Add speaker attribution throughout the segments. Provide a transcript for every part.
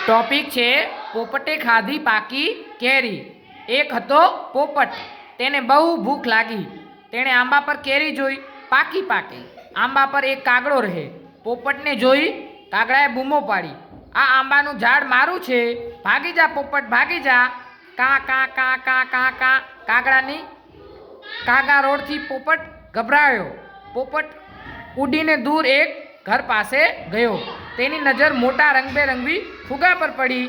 Speaker 1: Topic છે પોપટે ખાધી પાકી કેરી। એક હતો પોપટ, તેને બહુ ભૂખ લાગી। તેણે આંબા પર કેરી જોઈ, પાકી પાકી। આંબા પર એક કાગડો રહે। પોપટને જોઈ કાગડાએ બૂમો પાડી, આ આંબાનું ઝાડ મારું છે, ભાગી જા પોપટ ભાગી જા। કા કા કા કા કા કા કાગડાની કાગા રોડથી પોપટ ગભરાયો। પોપટ ઉડીને દૂર એક ઘર પાસે ગયો। તેની નજર મોટા રંગબેરંગી ફુગા પર પડી।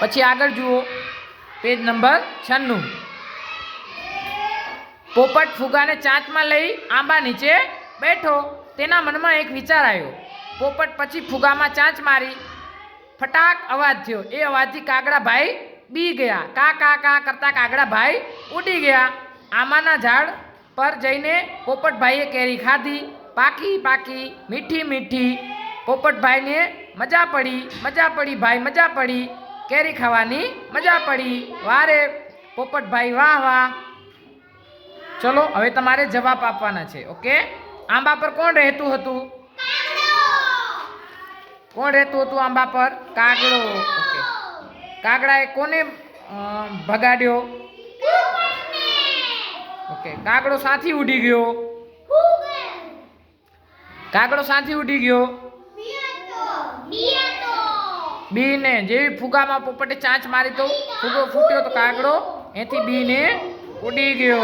Speaker 1: પછી આગળ જુઓ, પેજ નંબર 96। પોપટ ફુગાને ચાંચમાં લઈ આંબા નીચે બેઠો। તેના મનમાં એક વિચાર આવ્યો। પોપટ પછી ફુગામાં ચાંચ મારી, ફટાક અવાજ થયો। એ અવાજથી કાગડા ભાઈ બી ગયા। કા કા કા કરતા કાગડા ભાઈ ઉડી ગયા। આંબાના ઝાડ પર જઈને પોપટભાઈએ કેરી ખાધી, પાકી પાકી, મીઠી મીઠી। પોપટભાઈને મજા પડી ભાઈ મજા પડી, કેરી ખાવાની મજા પડી। વાહ રે પોપટભાઈ વાહ વાહ। ચલો હવે તમારે જવાબ આપવાના છે। ઓકે, આંબા પર કોણ રહેતું હતું? કોણ રહેતું હતું આંબા પર? કાગડો। ઓકે, કાગડાએ કોને ભગાડ્યો? ઓકે, કાગડો સાથી ઉડી ગયો? કાગડો સાથી ઉડી ગયો? બીને જેવી ફુગામાં પોપટે ચાંચ મારી તો ફુગો ફૂટ્યો, તો કાગડો એથી બીને ઉડી ગયો।